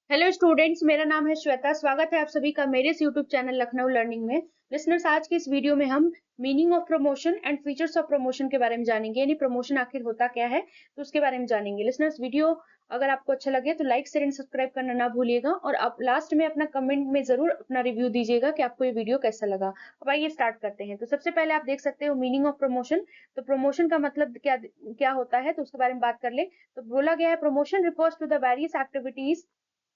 Hello students, मेरा नाम है श्वेता। स्वागत है आप सभी का मेरे इस यूट्यूब चैनल लखनऊ लर्निंग में। लिसनर्स, आज की इस वीडियो में हम meaning of promotion and features of promotion के बारे में जानेंगे, यानी प्रमोशन आखिर होता क्या है तो उसके बारे में जानेंगे। लिसनर्स, वीडियो अगर आपको अच्छा लगे तो लाइक शेयर एंड सब्सक्राइब करना ना भूलिएगा, और आप लास्ट में अपना कमेंट में जरूर अपना रिव्यू दीजिएगा कि आपको ये वीडियो कैसा लगा। अब आइए स्टार्ट करते हैं। तो सबसे पहले आप देख सकते हो मीनिंग ऑफ प्रमोशन। तो प्रमोशन का मतलब क्या क्या होता है, तो उसके बारे में बात कर ले। तो बोला गया है, promotion refers to the various activities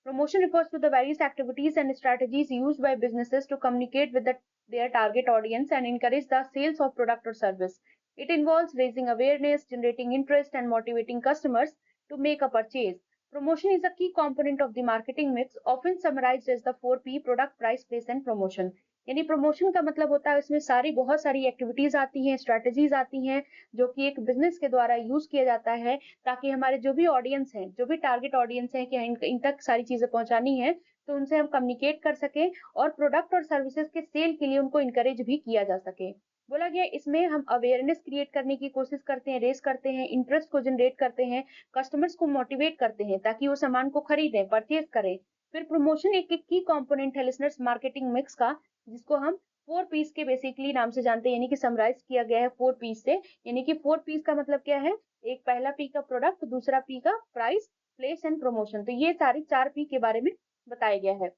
Promotion refers to the various activities and strategies used by businesses to communicate with their target audience and encourage the sales of product or service. It involves raising awareness, generating interest, and motivating customers to make a purchase. Promotion is a key component of the marketing mix, often summarized as the 4P: product, price, place, and promotion. यानी promotion का मतलब होता है इसमें बहुत सारी activities आती हैं, स्ट्रैटेजीज आती हैं, जो कि एक बिजनेस के द्वारा यूज किया जाता है ताकि हमारे जो भी ऑडियंस हैं, जो भी टारगेट ऑडियंस है कि इन तक सारी चीजें पहुंचानी है, तो उनसे हम कम्युनिकेट कर सके और प्रोडक्ट और सर्विसेज के सेल के लिए उनको इनकरेज भी किया जा सके। बोला गया इसमें हम अवेयरनेस क्रिएट करने की कोशिश करते हैं, रेस करते हैं, इंटरेस्ट को जनरेट करते हैं, कस्टमर्स को मोटिवेट करते हैं ताकि वो सामान को खरीदें, परचेज करें। फिर प्रमोशन एक की कंपोनेंट है लिसनर्स मार्केटिंग मिक्स का, जिसको हम 4 पीस के बेसिकली नाम से जानते हैं, यानी कि समराइज किया गया है 4 पीस से। यानी कि 4 पीस का मतलब क्या है? एक पहला पी का प्रोडक्ट, दूसरा पी का प्राइस, प्लेस एंड प्रमोशन। तो ये सारी 4 पी के बारे में बताया गया है।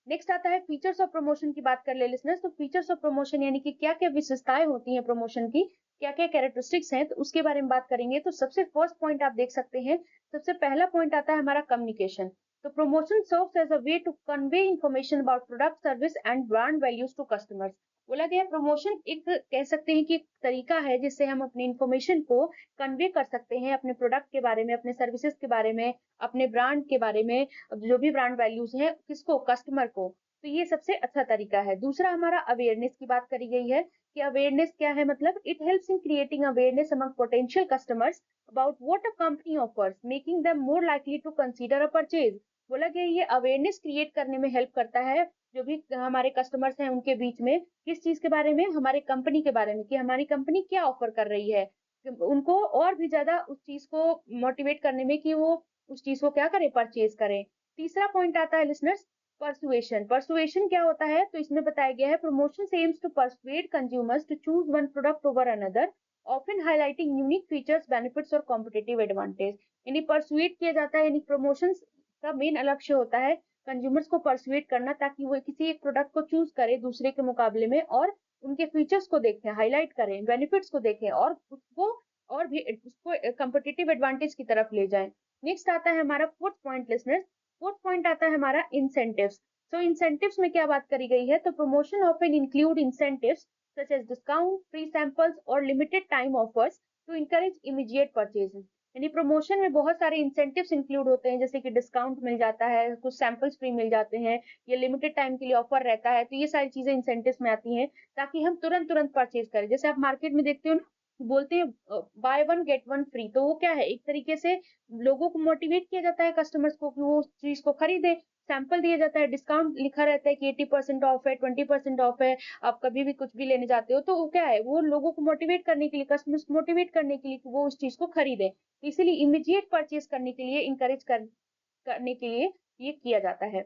नेक्स्ट आता है फीचर्स ऑफ प्रमोशन की बात कर ले लिसनर्स। तो फीचर्स ऑफ प्रमोशन यानी कि क्या क्या विशेषताएं होती हैं प्रमोशन की, क्या क्या कैरेक्टरिस्टिक्स हैं, तो उसके बारे में बात करेंगे। तो सबसे फर्स्ट पॉइंट आप देख सकते हैं, सबसे पहला पॉइंट आता है हमारा कम्युनिकेशन। तो promotion serves as a way to convey information about product, service and brand values to customers. बोला गया प्रमोशन एक कह सकते हैं कि एक तरीका है जिससे हम अपनी इंफॉर्मेशन को कन्वे कर सकते हैं, अपने प्रोडक्ट के बारे में, अपने सर्विसेज के बारे में, अपने ब्रांड के बारे में, जो भी ब्रांड वैल्यूज हैं, किसको? कस्टमर को। तो ये सबसे अच्छा तरीका है। दूसरा हमारा अवेयरनेस की बात करी गई है कि अवेयरनेस क्या है, मतलब it helps in creating awareness among potential customers about what a company offers, making them more likely to consider a purchase. बोला गया ये अवेयरनेस क्रिएट करने में हेल्प करता है, जो भी हमारे कस्टमर्स हैं उनके बीच में, किस चीज के बारे में? हमारे कंपनी के बारे में, कि हमारी कंपनी क्या ऑफर कर रही है, उनको और भी ज्यादा उस चीज को मोटिवेट करने में कि वो उस चीज को क्या करें? परचेज करें। तीसरा पॉइंट आता है लिसनर्स परसुएशन। परसुएशन क्या होता है? तो इसमें बताया गया है, promotion aims to persuade consumers to choose one product over another, often highlighting unique features, benefits और कॉम्पिटिटिव एडवांटेज। यानी परसुएट किया जाता है, यानी प्रमोशन का मेन लक्ष्य होता है कंज्यूमर्स को परसुएट करना ताकि वो किसी एक प्रोडक्ट को चूज करे दूसरे के मुकाबले में, और उनके फीचर्स को देखें, हाईलाइट करें, बेनिफिट्स को देखें, और उसको और भी उसको कॉम्पिटिटिव एडवांटेज की तरफ ले जाएं। नेक्स्ट आता है हमारा fourth point listeners. Fourth point आता है हमारा इंसेंटिव्स। सो इंसेंटिव्स में क्या बात करी गई है? तो promotion often include incentives such as discount, free samples और limited time offers to encourage immediate purchase. यानी प्रमोशन में बहुत सारे इंसेंटिव्स इंक्लूड होते हैं, जैसे कि डिस्काउंट मिल जाता है, कुछ सैंपल्स फ्री मिल जाते हैं, ये लिमिटेड टाइम के लिए ऑफर रहता है। तो ये सारी चीजें इंसेंटिव्स में आती हैं ताकि हम तुरंत तुरंत परचेज करें। जैसे आप मार्केट में देखते हो ना, बोलते हैं by one get one free, तो वो क्या है? एक तरीके से लोगों को मोटिवेट किया जाता है, कस्टमर्स को, कि वो उस चीज को खरीदे। सैंपल दिया जाता है, डिस्काउंट लिखा रहता है कि 80% ऑफ है, 20% ऑफ है, आप कभी भी कुछ भी लेने जाते हो। तो वो क्या है? वो लोगों को मोटिवेट करने के लिए, कस्टमर्स को मोटिवेट करने के लिए कि वो उस चीज को खरीदे। इसीलिए इमीडिएट परचेज करने के लिए, करने के लिए ये किया जाता है।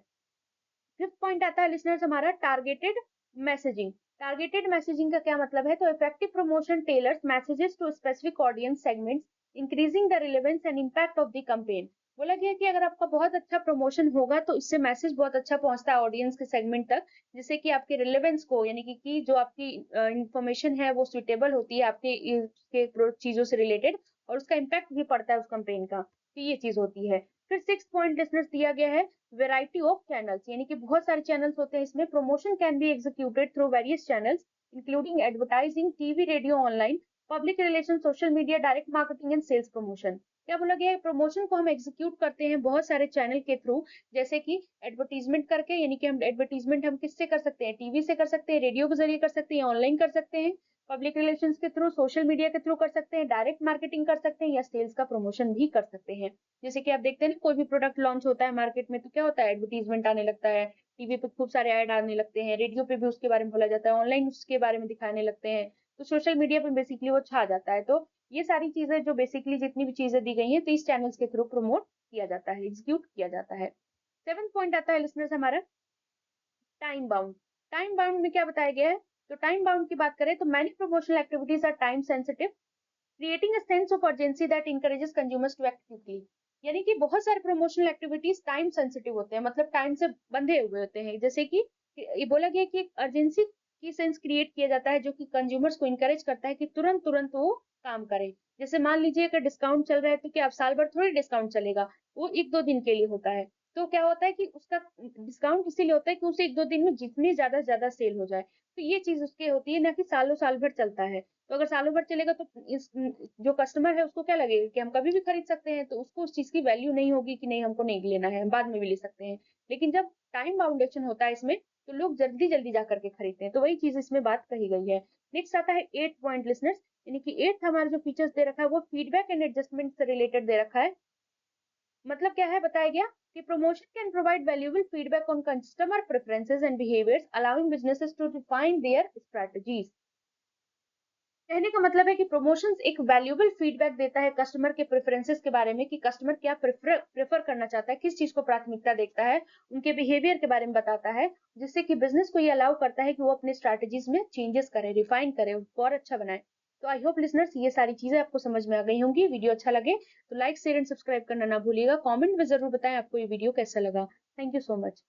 फिफ्थ पॉइंट आता है लिसनर्स हमारा टारगेटेड मैसेजिंग। टारगेटेड मैसेजिंग का क्या मतलब है? तो effective promotion tailors messages to specific audience segments, increasing the relevance and impact of the campaign. बोला गया कि अगर आपका बहुत अच्छा प्रमोशन होगा तो इससे मैसेज बहुत अच्छा पहुंचता है ऑडियंस के सेगमेंट तक, जिससे कि आपके रिलेवेंस को, यानी कि जो आपकी इंफॉर्मेशन है वो सुइटेबल होती है आपके चीजों से रिलेटेड, और उसका इम्पैक्ट भी पड़ता है उस कैंपेन का। तो ये चीज होती है। फिर सिक्स पॉइंट लिसनर्स दिया गया है, वैरायटी ऑफ चैनल्स, यानी कि बहुत सारे चैनल्स होते हैं इसमें। Promotion can be executed through various channels including advertising, TV, radio, online, public relation, social media, direct marketing and sales promotion. क्या बोला गया है? प्रमोशन को हम एग्जीक्यूट करते हैं बहुत सारे चैनल के थ्रू, जैसे कि एडवर्टीजमेंट करके, यानी कि हम एडवर्टीजमेंट हम किससे कर सकते हैं? टीवी से कर सकते हैं, रेडियो के जरिए कर सकते हैं, ऑनलाइन कर सकते हैं, पब्लिक रिलेशंस के थ्रू, सोशल मीडिया के थ्रू कर सकते हैं, डायरेक्ट मार्केटिंग कर सकते हैं, या सेल्स का प्रमोशन भी कर सकते हैं। जैसे कि आप देखते हैं ना, कोई भी प्रोडक्ट लॉन्च होता है मार्केट में तो क्या होता है? एडवर्टीजमेंट आने लगता है, टीवी पे खूब सारे ऐड आने लगते हैं, रेडियो पे भी उसके बारे में बोला जाता है, ऑनलाइन उसके बारे में दिखाने लगते हैं, तो सोशल मीडिया पे बेसिकली वो छा जाता है। तो ये सारी चीजें जो बेसिकली जितनी भी चीजें दी गई हैं, तो इस चैनल्स के थ्रू प्रमोट किया जाता है, एग्जीक्यूट किया जाता है। 7th पॉइंट आता है लिसनर्स हमारा टाइम बाउंड। टाइम बाउंड में क्या बताया गया है? तो टाइम बाउंड की बात करें तो many promotional activities are time sensitive, creating a sense of urgency that encourages consumers to act quickly। यानी कि बहुत सारे प्रमोशनल एक्टिविटीज टाइम सेंसिटिव होते हैं, मतलब टाइम से बंधे हुए होते हैं। जैसे कि ये बोला गया कि एक अर्जेंसी की सेंस क्रिएट किया जाता है, जो कि कंज्यूमर्स को इनकरेज करता है कि तुरंत तुरंत वो काम करें। जैसे मान लीजिए अगर डिस्काउंट चल रहा है तो क्या अब साल भर थोड़ी डिस्काउंट चलेगा, वो एक दो दिन के लिए होता है। तो क्या होता है कि उसका डिस्काउंट इसीलिए होता है कि उसे एक दो दिन में जितनी ज्यादा सेल हो जाए, तो ये चीज उसकी होती है, ना कि सालों साल भर चलता है। तो अगर सालों भर चलेगा तो इस जो कस्टमर है उसको क्या लगेगा कि हम कभी भी खरीद सकते हैं, तो उसको उस चीज की वैल्यू नहीं होगी कि नहीं हमको नहीं लेना है, हम बाद में भी ले सकते हैं। लेकिन जब टाइम बाउंडेशन होता है इसमें, तो लोग जल्दी जल्दी जा करके खरीदते हैं। तो वही चीज इसमें बात कही गई है। नेक्स्ट आता है 8 पॉइंट लिसनर्स, यानी कि 8 हमारा जो फीचर्स दे रखा है वो फीडबैक एंड एडजस्टमेंट से रिलेटेड दे रखा है। मतलब क्या है बताया गया कि promotion can provide valuable feedback on customer preferences and behaviours, allowing businesses to refine their strategies. कहने का मतलब है कि प्रमोशंस एक वैल्यूएबल फीडबैक देता है कस्टमर के प्रेफरेंसेस के बारे में, कि कस्टमर क्या प्रेफर करना चाहता है, किस चीज को प्राथमिकता देखता है, उनके बिहेवियर के बारे में बताता है, जिससे कि बिजनेस को ये अलाउ करता है कि वो अपने स्ट्रैटेजीज में चेंजेस करे, रिफाइन करे, उसको और अच्छा बनाए। तो आई होप लिसनर्स ये सारी चीजें आपको समझ में आ गई होंगी। वीडियो अच्छा लगे तो लाइक शेयर एंड सब्सक्राइब करना ना भूलिएगा। कमेंट में जरूर बताएं आपको ये वीडियो कैसा लगा। Thank you so much.